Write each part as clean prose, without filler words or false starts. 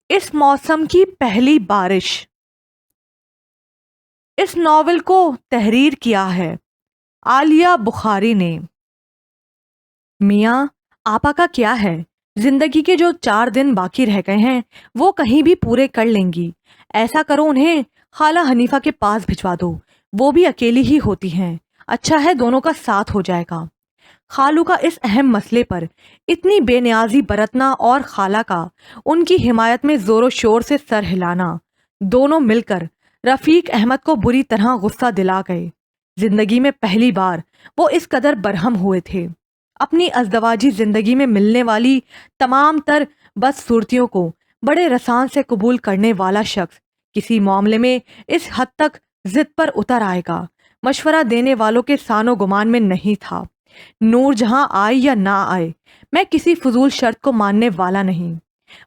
اس موسم کی پہلی بارش۔ اس ناول کو تحریر کیا ہے عالیہ بخاری نے۔ میاں آپا کا کیا ہے، زندگی کے جو 4 دن باقی رہ گئے ہیں وہ کہیں بھی پورے کر لیں گی۔ ایسا کرو انہیں خالہ حنیفہ کے پاس بھجوا دو، وہ بھی اکیلی ہی ہوتی ہیں، اچھا ہے دونوں کا ساتھ ہو جائے گا۔ خالو کا اس اہم مسئلے پر اتنی بے نیازی برتنا اور خالہ کا ان کی حمایت میں زور و شور سے سر ہلانا، دونوں مل کر رفیق احمد کو بری طرح غصہ دلا گئے۔ زندگی میں پہلی بار وہ اس قدر برہم ہوئے تھے۔ اپنی ازدواجی زندگی میں ملنے والی تمام تر بدصورتیوں کو بڑے رسان سے قبول کرنے والا شخص کسی معاملے میں اس حد تک ضد پر اتر آئے گا، مشورہ دینے والوں کے سان و گمان میں نہیں تھا۔ نور جہاں آئے یا نہ آئے، میں کسی فضول شرط کو ماننے والا نہیں۔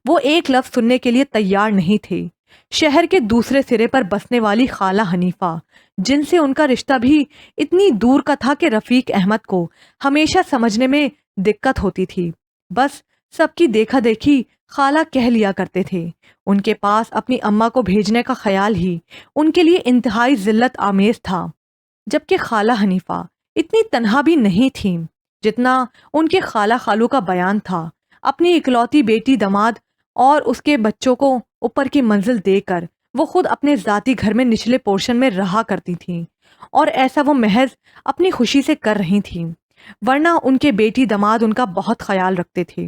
وہ ایک لفظ سننے کے لیے تیار نہیں تھے۔ شہر کے دوسرے سرے پر بسنے والی خالہ حنیفہ، جن سے ان کا رشتہ بھی اتنی دور کا تھا کہ رفیق احمد کو ہمیشہ سمجھنے میں دقت ہوتی تھی، بس سب کی دیکھا دیکھی خالہ کہہ لیا کرتے تھے۔ ان کے پاس اپنی اماں کو بھیجنے کا خیال ہی ان کے لیے انتہائی ذلت آمیز تھا، جبکہ خالہ حنیفہ اتنی تنہا بھی نہیں تھیں جتنا ان کے خالہ خالو کا بیان تھا۔ اپنی اکلوتی بیٹی داماد اور اس کے بچوں کو اوپر کی منزل دے کر وہ خود اپنے ذاتی گھر میں نچلے پورشن میں رہا کرتی تھیں، اور ایسا وہ محض اپنی خوشی سے کر رہی تھیں، ورنہ ان کے بیٹی داماد ان کا بہت خیال رکھتے تھے۔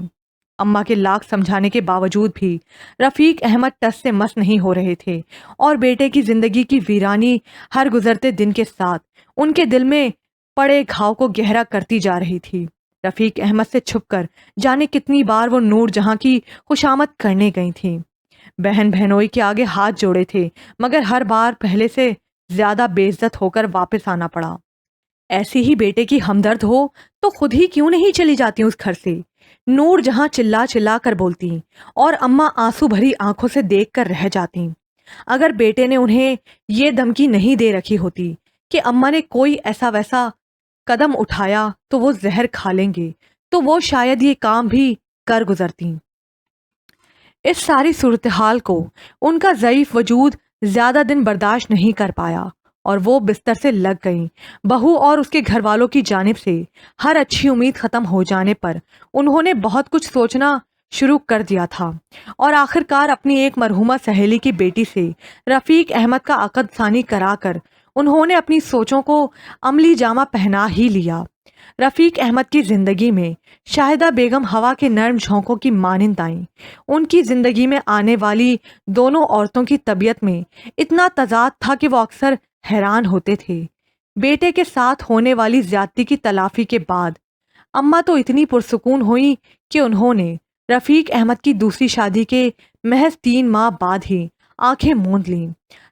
اماں کے لاکھ سمجھانے کے باوجود بھی رفیق احمد ٹس سے مس نہیں ہو رہے تھے، اور بیٹے کی زندگی کی ویرانی ہر گزرتے دن کے ساتھ ان کے دل میں پڑے گھاؤ کو گہرا کرتی جا رہی تھی۔ رفیق احمد سے چھپ کر جانے کتنی بار وہ نور جہاں کی خوشامد کرنے گئی تھیں، بہن بہنوئی کے آگے ہاتھ جوڑے تھے، مگر ہر بار پہلے سے زیادہ بے عزت ہو کر واپس آنا پڑا۔ ایسی ہی بیٹے کی ہمدرد ہو تو خود ہی کیوں نہیں چلی جاتی اس گھر سے؟ نور جہاں چلا چلا کر بولتی اور اماں آنسو بھری آنکھوں سے دیکھ کر رہ جاتی۔ اگر بیٹے نے انہیں یہ دھمکی نہیں دے رکھی ہوتی کہ اماں نے کوئی ایسا ویسا قدم اٹھایا تو وہ زہر کھا لیں گے، تو وہ شاید یہ کام بھی کر گزرتی۔ اس ساری صورتحال کو ان کا ضعیف وجود زیادہ دن برداشت نہیں کر پایا، اور وہ بستر سے لگ گئیں۔ بہو اور اس کے گھر والوں کی جانب سے ہر اچھی امید ختم ہو جانے پر انہوں نے بہت کچھ سوچنا شروع کر دیا تھا، اور آخر کار اپنی ایک مرحومہ سہیلی کی بیٹی سے رفیق احمد کا عقد ثانی کرا کر انہوں نے اپنی سوچوں کو عملی جامہ پہنا ہی لیا۔ رفیق احمد کی زندگی میں شاہدہ بیگم ہوا کے نرم جھونکوں کی مانند آئیں۔ ان کی زندگی میں آنے والی دونوں عورتوں کی طبیعت میں اتنا تضاد تھا کہ وہ اکثر حیران ہوتے تھے۔ بیٹے کے ساتھ ہونے والی زیادتی کی تلافی کے بعد اماں تو اتنی پرسکون ہوئیں کہ انہوں نے رفیق احمد کی دوسری شادی کے محض 3 ماہ بعد ہی آنکھیں موند لیں۔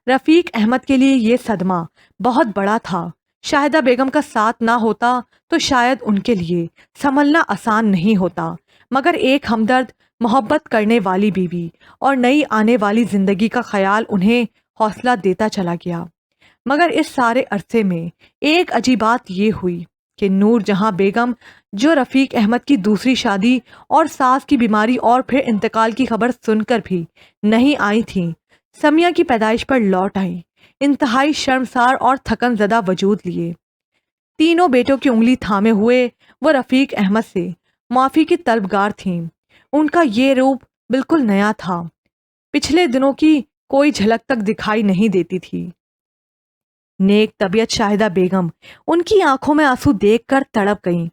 رفیق احمد کے لیے یہ صدمہ بہت بڑا تھا۔ شاہدہ بیگم کا ساتھ نہ ہوتا تو شاید ان کے لیے سنبھلنا آسان نہیں ہوتا، مگر ایک ہمدرد، محبت کرنے والی بیوی اور نئی آنے والی زندگی کا خیال انہیں حوصلہ دیتا چلا گیا۔ مگر اس سارے عرصے میں ایک عجیب بات یہ ہوئی کہ نور جہاں بیگم، جو رفیق احمد کی دوسری شادی اور ساس کی بیماری اور پھر انتقال کی خبر سن کر بھی نہیں آئی تھیں، سمیہ کی پیدائش پر لوٹ آئیں، انتہائی شرمسار اور تھکن زدہ وجود لیے۔ تینوں بیٹوں کی انگلی تھامے ہوئے وہ رفیق احمد سے معافی کی طلبگار تھیں۔ ان کا یہ روپ بالکل نیا تھا، پچھلے دنوں کی کوئی جھلک تک دکھائی نہیں دیتی تھی۔ نیک طبیعت شاہدہ بیگم ان کی آنکھوں میں آنسو دیکھ کر تڑپ گئیں،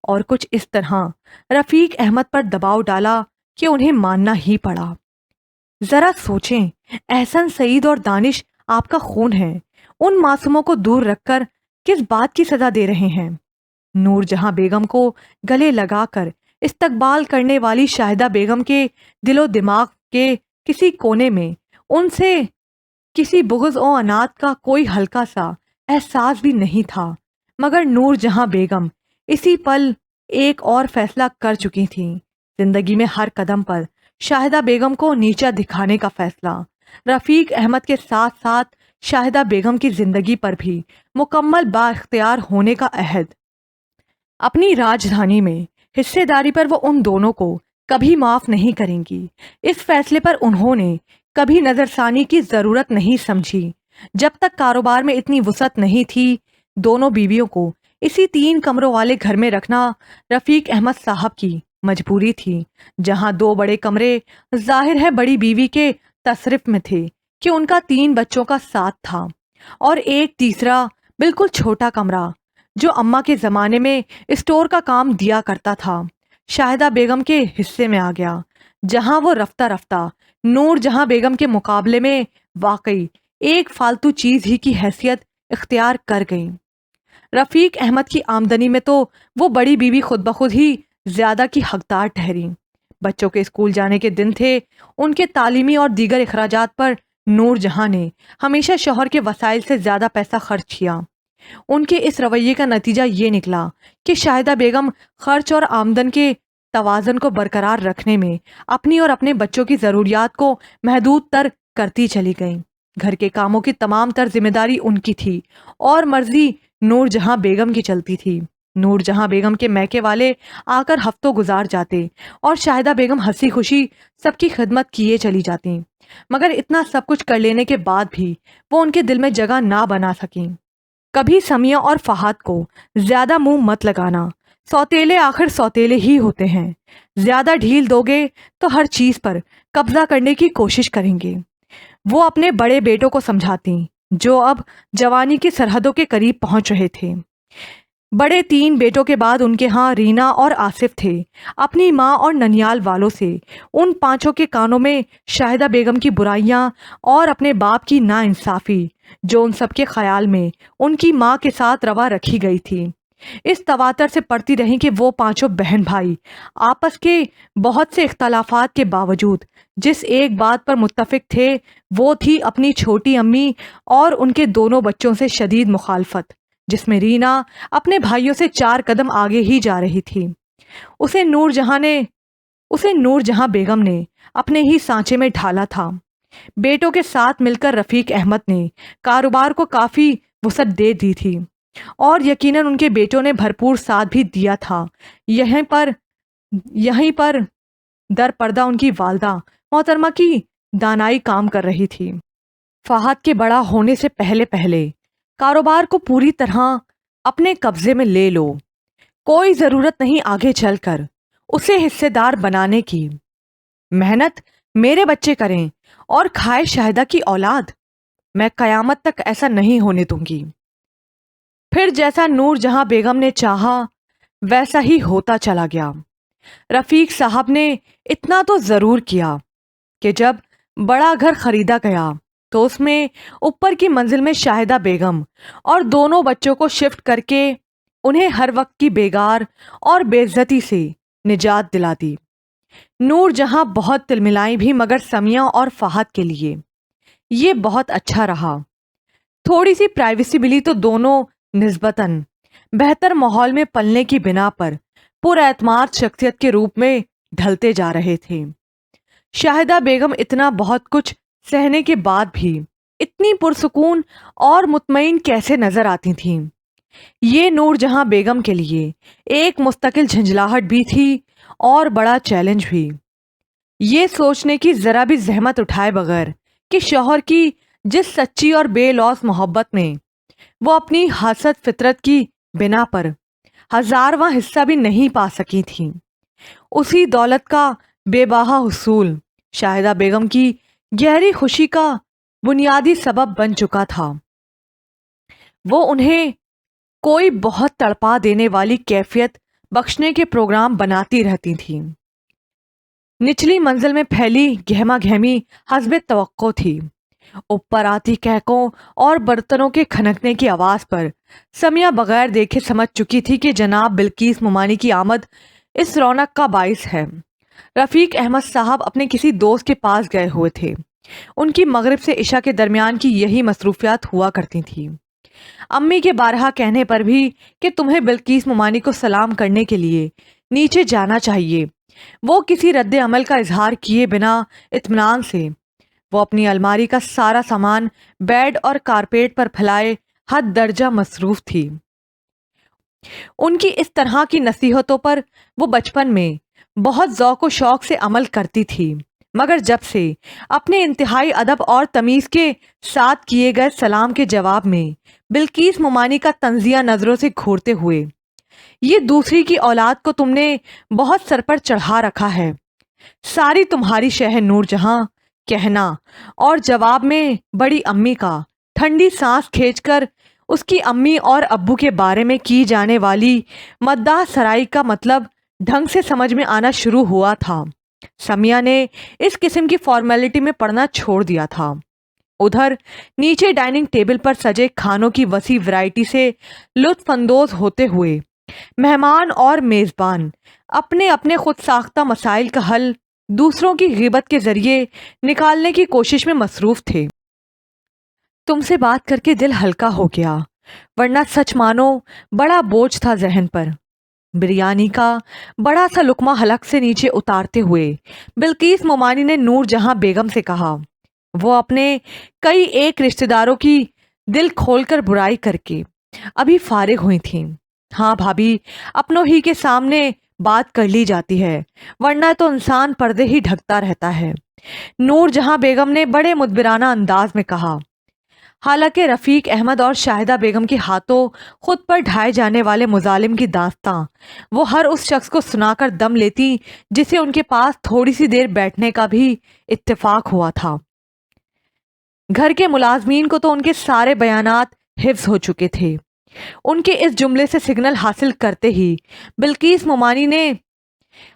اور کچھ اس طرح رفیق احمد پر دباؤ ڈالا کہ انہیں ماننا ہی پڑا۔ ذرا سوچیں، احسن، سعید اور دانش آپ کا خون ہے، ان معصوموں کو دور رکھ کر کس بات کی سزا دے رہے ہیں؟ نور جہاں بیگم کو گلے لگا کر استقبال کرنے والی شاہدہ بیگم کے دل و دماغ کے کسی کونے میں ان سے کسی بغض و عناد کا کوئی ہلکا سا احساس بھی نہیں تھا، مگر نور جہاں بیگم اسی پل ایک اور فیصلہ کر چکی تھیں، زندگی میں ہر قدم پر شاہدہ بیگم کو نیچا دکھانے کا فیصلہ، رفیق احمد کے ساتھ ساتھ شاہدہ بیگم کی زندگی پر بھی مکمل با اختیار ہونے کا عہد۔ اپنی راجدھانی میں حصے داری پر وہ ان دونوں کو کبھی معاف نہیں کریں گی۔ اس فیصلے پر انہوں نے کبھی نظر ثانی کی ضرورت نہیں سمجھی۔ جب تک کاروبار میں اتنی وسعت نہیں تھی، دونوں بیویوں کو اسی 3 کمروں والے گھر میں رکھنا رفیق احمد صاحب کی مجبوری تھی، جہاں 2 بڑے کمرے ظاہر ہے بڑی بیوی کے تصرف میں تھے کہ ان کا 3 بچوں کا ساتھ تھا، اور ایک تیسرا بالکل چھوٹا کمرہ جو اماں کے زمانے میں اسٹور کا کام دیا کرتا تھا، شاہدہ بیگم کے حصے میں آ گیا، جہاں وہ رفتہ رفتہ نور جہاں بیگم کے مقابلے میں واقعی ایک فالتو چیز ہی کی حیثیت اختیار کر گئیں۔ رفیق احمد کی آمدنی میں تو وہ بڑی بیوی خود بخود ہی زیادہ کی حقدار ٹھہری۔ بچوں کے اسکول جانے کے دن تھے، ان کے تعلیمی اور دیگر اخراجات پر نور جہاں نے ہمیشہ شوہر کے وسائل سے زیادہ پیسہ خرچ کیا۔ ان کے اس رویے کا نتیجہ یہ نکلا کہ شاہدہ بیگم خرچ اور آمدن کے توازن کو برقرار رکھنے میں اپنی اور اپنے بچوں کی ضروریات کو محدود تر کرتی چلی گئیں۔ گھر کے کاموں کی تمام تر ذمہ داری ان کی تھی اور مرضی نور جہاں بیگم کی چلتی تھی۔ نور جہاں بیگم کے میکے والے آ کر ہفتوں گزار جاتے اور شاہدہ بیگم ہنسی خوشی سب کی خدمت کیے چلی جاتی، مگر اتنا سب کچھ کر لینے کے بعد بھی وہ ان کے دل میں جگہ نہ بنا سکیں۔ کبھی سمیہ اور فہد کو زیادہ منہ مت لگانا، سوتیلے آخر سوتیلے ہی ہوتے ہیں، زیادہ ڈھیل دو گے تو ہر چیز پر قبضہ کرنے کی کوشش کریں گے۔ وہ اپنے بڑے بیٹوں کو سمجھاتی جو اب جوانی کی سرحدوں کے قریب پہنچ رہے تھے۔ بڑے 3 بیٹوں کے بعد ان کے ہاں رینا اور آصف تھے۔ اپنی ماں اور ننیال والوں سے ان 5 کے کانوں میں شاہدہ بیگم کی برائیاں اور اپنے باپ کی ناانصافی جو ان سب کے خیال میں ان کی ماں کے ساتھ روا رکھی گئی تھی، اس تواتر سے پڑھتی رہیں کہ وہ 5 بہن بھائی آپس کے بہت سے اختلافات کے باوجود جس ایک بات پر متفق تھے وہ تھی اپنی چھوٹی امی اور ان کے دونوں بچوں سے شدید مخالفت، جس میں رینا اپنے بھائیوں سے 4 قدم آگے ہی جا رہی تھی۔ اسے نور جہاں بیگم نے اپنے ہی سانچے میں ڈھالا تھا۔ بیٹوں کے ساتھ مل کر رفیق احمد نے کاروبار کو کافی وسعت دے دی تھی، اور یقیناً ان کے بیٹوں نے بھرپور ساتھ بھی دیا تھا۔ یہیں پر در پردہ ان کی والدہ محترمہ کی دانائی کام کر رہی تھی۔ فہد کے بڑا ہونے سے پہلے کاروبار کو پوری طرح اپنے قبضے میں لے لو، کوئی ضرورت نہیں آگے چل کر اسے حصے دار بنانے کی۔ محنت میرے بچے کریں اور کھائے شاہدہ کی اولاد، میں قیامت تک ایسا نہیں ہونے دوں گی۔ پھر جیسا نور جہاں بیگم نے چاہا ویسا ہی ہوتا چلا گیا۔ رفیق صاحب نے اتنا تو ضرور کیا کہ جب بڑا گھر خریدا گیا تو اس میں اوپر کی منزل میں شاہدہ بیگم اور دونوں بچوں کو شفٹ کر کے انہیں ہر وقت کی بیگار اور بے عزتی سے نجات دلا دی۔ نور جہاں بہت تلملائی بھی، مگر سمیہ اور فہد کے لیے یہ بہت اچھا رہا۔ تھوڑی سی پرائیویسی ملی تو دونوں نسبتاً بہتر ماحول میں پلنے کی بنا پر پر اعتماد شخصیت کے روپ میں ڈھلتے جا رہے تھے۔ شاہدہ بیگم اتنا بہت کچھ سہنے کے بعد بھی اتنی پرسکون اور مطمئن کیسے نظر آتی تھیں؟ یہ نور جہاں بیگم کے لیے ایک مستقل جھنجھلاہٹ بھی تھی اور بڑا چیلنج بھی، یہ سوچنے کی ذرا بھی زحمت اٹھائے بغیر کہ شوہر کی جس سچی اور بے لوث محبت میں وہ اپنی حسد فطرت کی بنا پر 1000واں حصہ بھی نہیں پا سکی تھی، اسی دولت کا بے باہا حصول شاہدہ بیگم کی گہری خوشی کا بنیادی سبب بن چکا تھا۔ وہ انہیں کوئی بہت تڑپا دینے والی کیفیت بخشنے کے پروگرام بناتی رہتی تھیں۔ نچلی منزل میں پھیلی گہما گہمی حسب توقع تھی۔ اوپر آتی کہکوں اور برتنوں کے کھنکنے کی آواز پر سمیہ بغیر دیکھے سمجھ چکی تھی کہ جناب بلقیس ممانی کی آمد اس رونق کا باعث ہے۔ رفیق احمد صاحب اپنے کسی دوست کے پاس گئے ہوئے تھے۔ ان کی مغرب سے عشاء کے درمیان کی یہی مصروفیات ہوا کرتی تھیں۔ امی کے بارہا کہنے پر بھی کہ تمہیں بلقیس ممانی کو سلام کرنے کے لیے نیچے جانا چاہیے، وہ کسی رد عمل کا اظہار کیے بنا اطمینان سے وہ اپنی الماری کا سارا سامان بیڈ اور کارپیٹ پر پھیلائے حد درجہ مصروف تھی۔ ان کی اس طرح کی نصیحتوں پر وہ بچپن میں بہت ذوق و شوق سے عمل کرتی تھی، مگر جب سے اپنے انتہائی ادب اور تمیز کے ساتھ کیے گئے سلام کے جواب میں بلقیس ممانی کا طنزیہ نظروں سے گھورتے ہوئے، یہ دوسری کی اولاد کو تم نے بہت سر پر چڑھا رکھا ہے، ساری تمہاری شہ نور جہاں کہنا، اور جواب میں بڑی امی کا ٹھنڈی سانس کھینچ کر اس کی امی اور ابو کے بارے میں کی جانے والی مداح سرائی کا مطلب ڈھنگ سے سمجھ میں آنا شروع ہوا تھا۔ سمیہ نے اس قسم کی فارمیلٹی میں پڑھنا چھوڑ دیا تھا۔ ادھر نیچے ڈائننگ ٹیبل پر سجے کھانوں کی وسیع ورائٹی سے لطف اندوز ہوتے ہوئے مہمان اور میزبان اپنے اپنے خود ساختہ مسائل کا حل دوسروں کی غیبت کے ذریعے نکالنے کی کوشش میں مصروف تھے۔ تم سے بات کر کے دل ہلکا ہو گیا، ورنہ سچ مانو بڑا بوجھ تھا ذہن پر۔ بریانی کا بڑا سا لقمہ حلق سے نیچے اتارتے ہوئے بلقیس ممانی نے نور جہاں بیگم سے کہا، وہ اپنے کئی ایک رشتہ داروں کی دل کھول کر برائی کر کے ابھی فارغ ہوئی تھیں۔ ہاں بھابھی، اپنوں ہی کے سامنے بات کر لی جاتی ہے، ورنہ تو انسان پردے ہی ڈھکتا رہتا ہے، نور جہاں بیگم نے بڑے مدبرانہ انداز میں کہا۔ حالانکہ رفیق احمد اور شاہدہ بیگم کے ہاتھوں خود پر ڈھائے جانے والے مظالم کی داستاں وہ ہر اس شخص کو سنا کر دم لیتی جسے ان کے پاس تھوڑی سی دیر بیٹھنے کا بھی اتفاق ہوا تھا۔ گھر کے ملازمین کو تو ان کے سارے بیانات حفظ ہو چکے تھے۔ ان کے اس جملے سے سگنل حاصل کرتے ہی بلقیس ممانی نے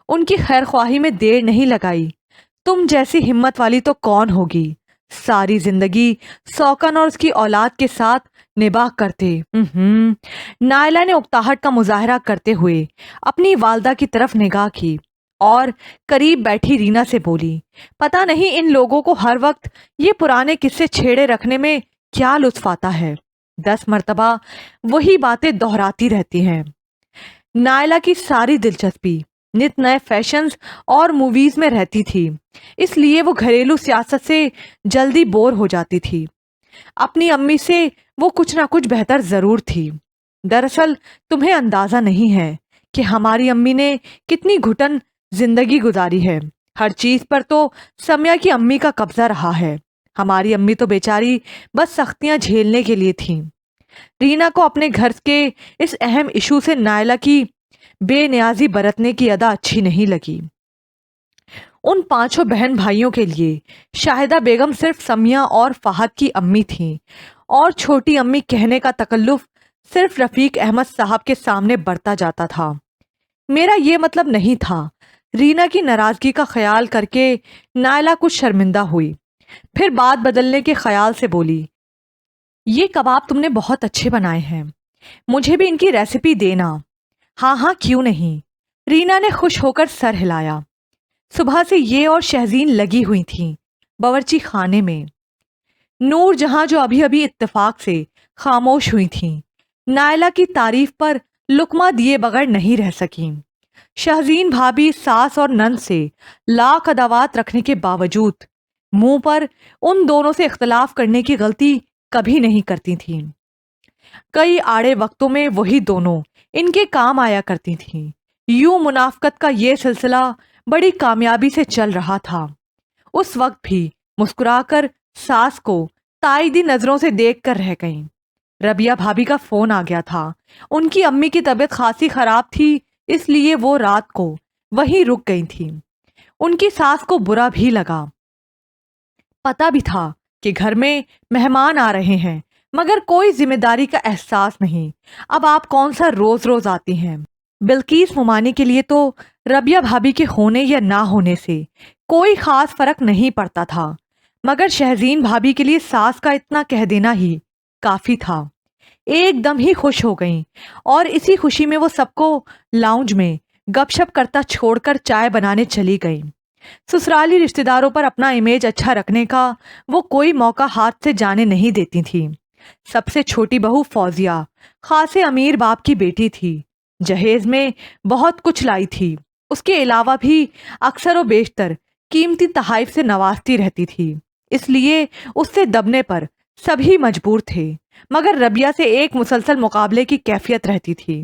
ان کی خیر خواہی میں دیر نہیں لگائی۔ تم جیسی ہمت والی تو کون ہوگی، ساری زندگی سوکن اور اس کی اولاد کے ساتھ نباہ کرتے۔ نائلہ نے اکتاہٹ کا مظاہرہ کرتے ہوئے اپنی والدہ کی طرف نگاہ کی اور قریب بیٹھی رینا سے بولی، پتہ نہیں ان لوگوں کو ہر وقت یہ پرانے قصے چھیڑے رکھنے میں کیا لطف آتا ہے، 10 مرتبہ وہی باتیں دہراتی رہتی ہیں۔ نائلہ کی ساری دلچسپی نت نئے فیشنز اور موویز میں رہتی تھی، اس لیے وہ گھریلو سیاست سے جلدی بور ہو جاتی تھی۔ اپنی امی سے وہ کچھ نہ کچھ بہتر ضرور تھی۔ دراصل تمہیں اندازہ نہیں ہے کہ ہماری امی نے کتنی گھٹن زندگی گزاری ہے، ہر چیز پر تو سمیہ کی امی کا قبضہ رہا ہے۔ ہماری امی تو بیچاری بس سختیاں جھیلنے کے لیے تھیں۔ رینا کو اپنے گھر کے اس اہم ایشو سے نائلہ کی بے نیازی برتنے کی ادا اچھی نہیں لگی۔ ان 5 بہن بھائیوں کے لیے شاہدہ بیگم صرف سمیہ اور فہد کی امی تھیں، اور چھوٹی امی کہنے کا تکلف صرف رفیق احمد صاحب کے سامنے برتا جاتا تھا۔ میرا یہ مطلب نہیں تھا۔ رینا کی ناراضگی کا خیال کر کے نائلہ کچھ شرمندہ ہوئی، پھر بات بدلنے کے خیال سے بولی، یہ کباب تم نے بہت اچھے بنائے ہیں، مجھے بھی ان کی ریسیپی دینا۔ ہاں ہاں کیوں نہیں، رینا نے خوش ہو کر سر ہلایا۔ صبح سے یہ اور شہزین لگی ہوئی تھیں باورچی خانے میں۔ نور جہاں جو ابھی ابھی اتفاق سے خاموش ہوئی تھیں، نائلہ کی تعریف پر لقمہ دیے بغیر نہیں رہ سکیں۔ شہزین بھابھی ساس اور نند سے لاکھ اداوات رکھنے کے باوجود منہ پر ان دونوں سے اختلاف کرنے کی غلطی کبھی نہیں کرتی تھیں۔ کئی آڑے وقتوں میں وہی دونوں ان کے کام آیا کرتی تھیں۔ یوں منافقت کا یہ سلسلہ بڑی کامیابی سے چل رہا تھا۔ اس وقت بھی مسکرا کر ساس کو تائیدی نظروں سے دیکھ کر رہ گئیں۔ ربیہ بھابھی کا فون آ گیا تھا۔ ان کی امی کی طبیعت خاصی خراب تھی، اس لیے وہ رات کو وہیں رک گئی تھیں۔ ان کی ساس کو برا بھی لگا، پتہ بھی تھا کہ گھر میں مہمان آ رہے ہیں، مگر کوئی ذمہ داری کا احساس نہیں۔ اب آپ کون سا روز روز آتی ہیں؟ بلقیس ممانی کے لیے تو ربیہ بھابھی کے ہونے یا نہ ہونے سے کوئی خاص فرق نہیں پڑتا تھا، مگر شہزین بھابھی کے لیے ساس کا اتنا کہہ دینا ہی کافی تھا۔ ایک دم ہی خوش ہو گئیں، اور اسی خوشی میں وہ سب کو لاؤنج میں گپ شپ کرتا چھوڑ کر چائے بنانے چلی گئیں۔ سسرالی رشتہ داروں پر اپنا امیج اچھا رکھنے کا وہ کوئی موقع ہاتھ سے جانے نہیں دیتی تھیں۔ سب سے چھوٹی بہو فوزیہ خاصے امیر باپ کی بیٹی تھی، جہیز میں بہت کچھ لائی تھی، اس کے علاوہ بھی اکثر و بیشتر قیمتی تحائف سے نوازتی رہتی تھی، اس لیے اس سے دبنے پر سبھی مجبور تھے، مگر ربیہ سے ایک مسلسل مقابلے کی کیفیت رہتی تھی۔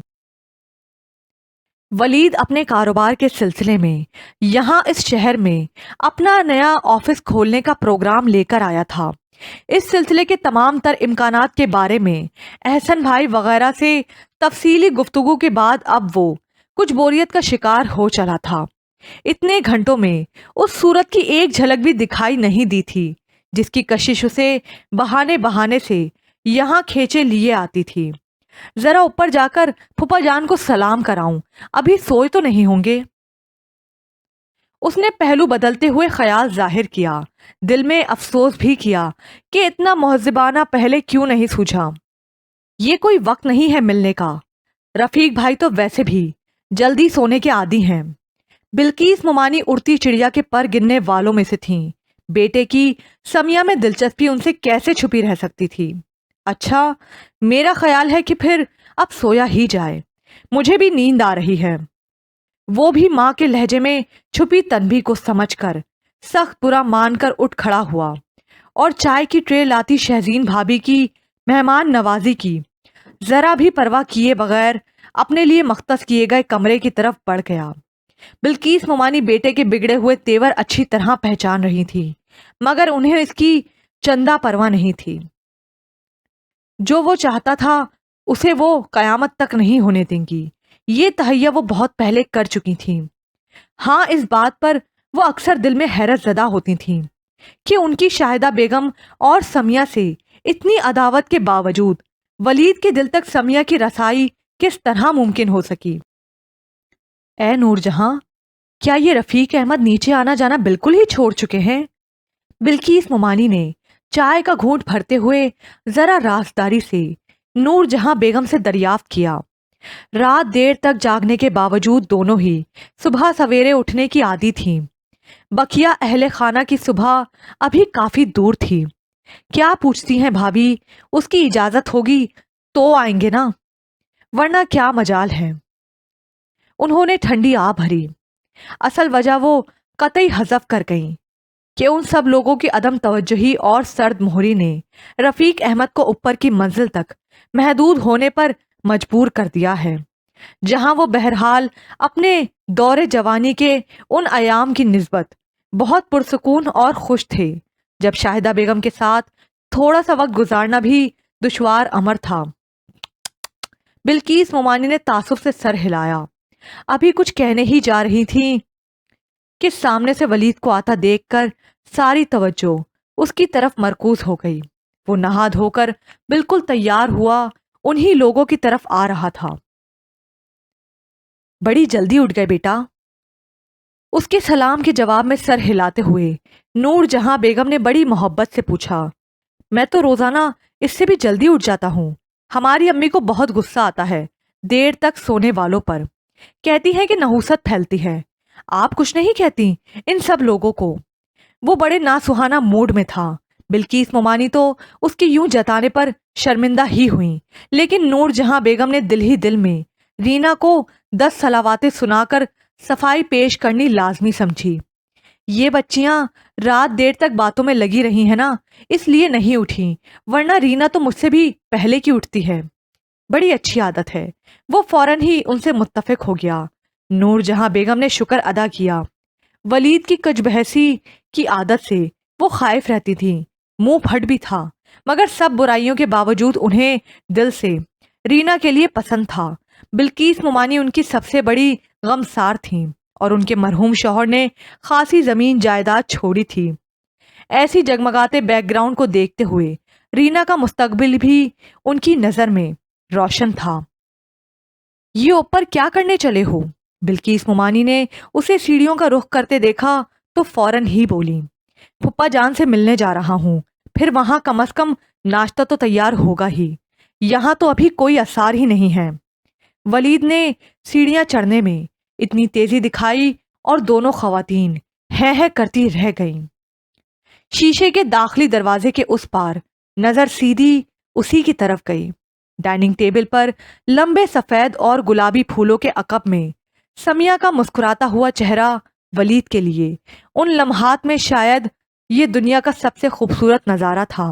ولید اپنے کاروبار کے سلسلے میں یہاں اس شہر میں اپنا نیا آفس کھولنے کا پروگرام لے کر آیا تھا۔ اس سلسلے کے تمام تر امکانات کے بارے میں احسن بھائی وغیرہ سے تفصیلی گفتگو کے بعد اب وہ کچھ بوریت کا شکار ہو چلا تھا۔ اتنے گھنٹوں میں اس صورت کی ایک جھلک بھی دکھائی نہیں دی تھی جس کی کشش اسے بہانے بہانے سے یہاں کھینچے لیے آتی تھی۔ ذرا اوپر جا کر پھپھا جان کو سلام کراؤں، ابھی سوئے تو نہیں ہوں گے؟ اس نے پہلو بدلتے ہوئے خیال ظاہر کیا، دل میں افسوس بھی کیا کہ اتنا مہذبانہ پہلے کیوں نہیں سوچا۔ یہ کوئی وقت نہیں ہے ملنے کا، رفیق بھائی تو ویسے بھی جلدی سونے کے عادی ہیں۔ بلقیس ممانی اڑتی چڑیا کے پر گننے والوں میں سے تھیں۔ بیٹے کی سمیہ میں دلچسپی ان سے کیسے چھپی رہ سکتی تھی؟ اچھا، میرا خیال ہے کہ پھر اب سویا ہی جائے، مجھے بھی نیند آ رہی ہے۔ وہ بھی ماں کے لہجے میں چھپی تنبیہ کو سمجھ کر سخت برا مان کر اٹھ کھڑا ہوا اور چائے کی ٹرے لاتی شہزین بھابھی کی مہمان نوازی کی ذرا بھی پرواہ کیے بغیر اپنے لیے مختص کیے گئے کمرے کی طرف بڑھ گیا۔ بلقیس ممانی بیٹے کے بگڑے ہوئے تیور اچھی طرح پہچان رہی تھی، مگر انہیں اس کی چندہ پرواہ نہیں تھی۔ جو وہ چاہتا تھا اسے وہ قیامت تک نہیں ہونے دیں گی، یہ تہیہ وہ بہت پہلے کر چکی تھیں۔ ہاں، اس بات پر وہ اکثر دل میں حیرت زدہ ہوتی تھیں کہ ان کی شاہدہ بیگم اور سمیہ سے اتنی عداوت کے باوجود ولید کے دل تک سمیہ کی رسائی کس طرح ممکن ہو سکی۔ اے نور جہاں، کیا یہ رفیق احمد نیچے آنا جانا بالکل ہی چھوڑ چکے ہیں؟ بلقیس ممانی نے چائے کا گھونٹ بھرتے ہوئے ذرا رازداری سے نور جہاں بیگم سے دریافت کیا۔ رات دیر تک جاگنے کے باوجود دونوں ہی صبح سویرے اٹھنے کی عادی تھیں۔ بقیہ اہل خانہ کی صبح ابھی کافی دور تھی۔ کیا پوچھتی ہیں بھابھی، اس کی اجازت ہوگی تو آئیں گے نا، ورنہ کیا مجال ہے۔ انہوں نے ٹھنڈی آ بھری۔ اصل وجہ وہ قطعی حذف کر گئیں کہ ان سب لوگوں کی عدم توجہی اور سرد مہری نے رفیق احمد کو اوپر کی منزل تک محدود ہونے پر مجبور کر دیا ہے، جہاں وہ بہرحال اپنے دور جوانی کے ان ایام کی نسبت بہت پرسکون اور خوش تھے جب شاہدہ بیگم کے ساتھ تھوڑا سا وقت گزارنا بھی دشوار امر تھا۔ بلقیس ممانی نے تعصب سے سر ہلایا، ابھی کچھ کہنے ہی جا رہی تھی کہ سامنے سے ولید کو آتا دیکھ کر ساری توجہ اس کی طرف مرکوز ہو گئی۔ وہ نہا دھو کر بالکل تیار ہوا انہی لوگوں کی طرف آ رہا تھا۔ بڑی جلدی اٹھ گئے بیٹا؟ اس کے سلام کے جواب میں سر ہلاتے ہوئے نور جہاں بیگم نے بڑی محبت سے پوچھا۔ میں تو روزانہ اس سے بھی جلدی اٹھ جاتا ہوں، ہماری امی کو بہت غصہ آتا ہے دیر تک سونے والوں پر، کہتی ہیں کہ نحوست پھیلتی ہے۔ آپ کچھ نہیں کہتی ان سب لوگوں کو؟ وہ بڑے ناسہانا موڈ میں تھا۔ بلقیس ممانی تو اس کی یوں جتانے پر شرمندہ ہی ہوئیں، لیکن نور جہاں بیگم نے دل ہی دل میں رینا کو 10 صلواتیں سنا کر صفائی پیش کرنی لازمی سمجھی۔ یہ بچیاں رات دیر تک باتوں میں لگی رہی ہیں نا، اس لیے نہیں اٹھی، ورنہ رینا تو مجھ سے بھی پہلے کی اٹھتی ہے، بڑی اچھی عادت ہے۔ وہ فوراً ہی ان سے متفق ہو گیا۔ نور جہاں بیگم نے شکر ادا کیا۔ ولید کی کج بحثی کی عادت سے وہ خائف رہتی تھی، منہ پھٹ بھی تھا، مگر سب برائیوں کے باوجود انہیں دل سے رینا کے لیے پسند تھا۔ بلقیس ممانی ان کی سب سے بڑی غمسار تھیں اور ان کے مرحوم شوہر نے خاصی زمین جائیداد چھوڑی تھی۔ ایسی جگمگاتے بیک گراؤنڈ کو دیکھتے ہوئے رینا کا مستقبل بھی ان کی نظر میں روشن تھا۔ یہ اوپر کیا کرنے چلے ہو؟ بلقیس ممانی نے اسے سیڑھیوں کا رخ کرتے دیکھا تو فوراً ہی بولی، پھپھا جان سے ملنے جا رہا ہوں، پھر وہاں کم از کم ناشتہ تو تیار ہوگا ہی، یہاں تو ابھی کوئی اثار ہی نہیں ہے۔ ولید نے سیڑھیاں چڑھنے میں اتنی تیزی دکھائی اور دونوں خواتین ہے کرتی رہ گئیں۔ شیشے کے داخلی دروازے کے اس پار نظر سیدھی اسی کی طرف گئی۔ ڈائننگ ٹیبل پر لمبے سفید اور گلابی پھولوں کے عقب میں سمیہ کا مسکراتا ہوا چہرہ ولید کے لیے ان لمحات میں شاید یہ دنیا کا سب سے خوبصورت نظارہ تھا۔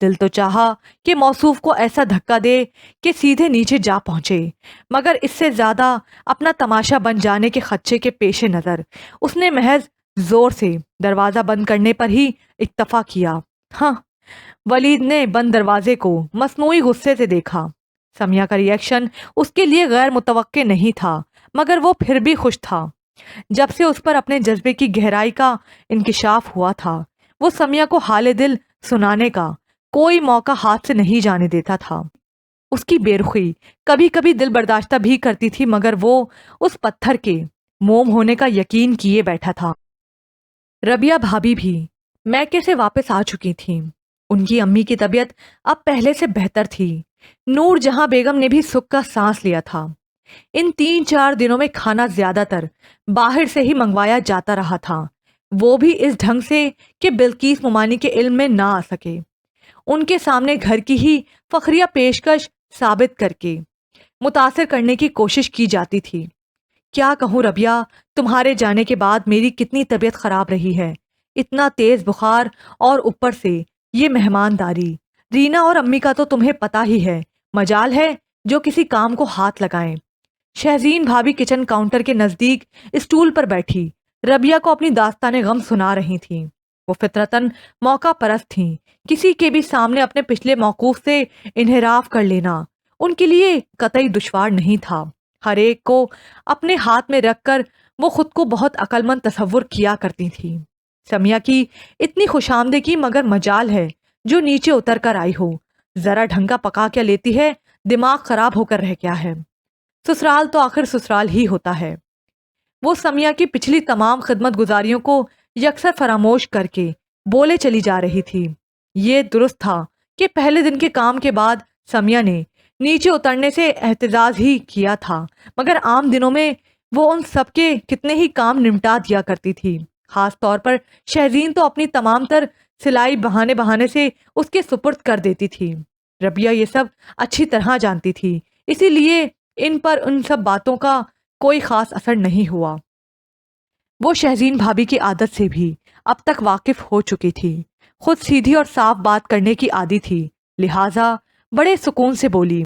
دل تو چاہا کہ موصوف کو ایسا دھکا دے کہ سیدھے نیچے جا پہنچے، مگر اس سے زیادہ اپنا تماشا بن جانے کے خدشے کے پیش نظر اس نے محض زور سے دروازہ بند کرنے پر ہی اکتفا کیا۔ ہاں، ولید نے بند دروازے کو مصنوعی غصے سے دیکھا۔ سمیہ کا ری ایکشن اس کے لیے غیر متوقع نہیں تھا، مگر وہ پھر بھی خوش تھا۔ جب سے اس پر اپنے جذبے کی گہرائی کا انکشاف ہوا تھا، وہ سمیہ کو حال دل سنانے کا کوئی موقع ہاتھ سے نہیں جانے دیتا تھا۔ اس کی بے رخی کبھی کبھی دل برداشتہ بھی کرتی تھی، مگر وہ اس پتھر کے موم ہونے کا یقین کیے بیٹھا تھا۔ ربیہ بھابھی بھی میکے سے واپس آ چکی تھیں۔ ان کی امی کی طبیعت اب پہلے سے بہتر تھی۔ نور جہاں بیگم نے بھی سکھ کا سانس لیا تھا۔ ان 3-4 دنوں میں کھانا زیادہ تر باہر سے ہی منگوایا جاتا رہا تھا، وہ بھی اس ڈھنگ سے کہ بلقیس ممانی کے علم میں نہ آ سکے۔ ان کے سامنے گھر کی ہی فخریہ پیشکش ثابت کر کے متاثر کرنے کی کوشش کی جاتی تھی۔ کیا کہوں ربیہ، تمہارے جانے کے بعد میری کتنی طبیعت خراب رہی ہے، اتنا تیز بخار، اور اوپر سے یہ مہمانداری۔ رینا اور امی کا تو تمہیں پتہ ہی ہے، مجال ہے جو کسی کام کو ہاتھ لگائیں۔ شہزین بھابھی کچن کاؤنٹر کے نزدیک اسٹول پر بیٹھی ربیہ کو اپنی داستان غم سنا رہی تھیں۔ وہ فطرتاً موقع پرست تھیں، کسی کے بھی سامنے اپنے پچھلے موقوف سے انحراف کر لینا ان کے لیے قطعی دشوار نہیں تھا۔ ہر ایک کو اپنے ہاتھ میں رکھ کر وہ خود کو بہت عقل مند تصور کیا کرتی تھی۔ سمیہ کی اتنی خوش آمدیدگی مگر مجال ہے جو نیچے اتر کر آئی ہو، ذرا ڈھنگا پکا کیا لیتی ہے، دماغ خراب ہو کر رہ گیا ہے۔ سسرال تو آخر سسرال ہی ہوتا ہے۔ وہ سمیہ کی پچھلی تمام خدمت گزاریوں کو یکسر فراموش کر کے بولے چلی جا رہی تھی۔ یہ درست تھا کہ پہلے دن کے کام کے بعد سمیہ نے نیچے اترنے سے احتجاج ہی کیا تھا، مگر عام دنوں میں وہ ان سب کے کتنے ہی کام نمٹا دیا کرتی تھی۔ خاص طور پر شہزین تو اپنی تمام تر سلائی بہانے سے اس کے سپرد کر دیتی تھی۔ ربیہ یہ سب اچھی طرح جانتی تھی، اسی لیے ان پر ان سب باتوں کا کوئی خاص اثر نہیں ہوا۔ وہ شہزین بھابھی کی عادت سے بھی اب تک واقف ہو چکی تھی، خود سیدھی اور صاف بات کرنے کی عادی تھی، لہٰذا بڑے سکون سے بولی۔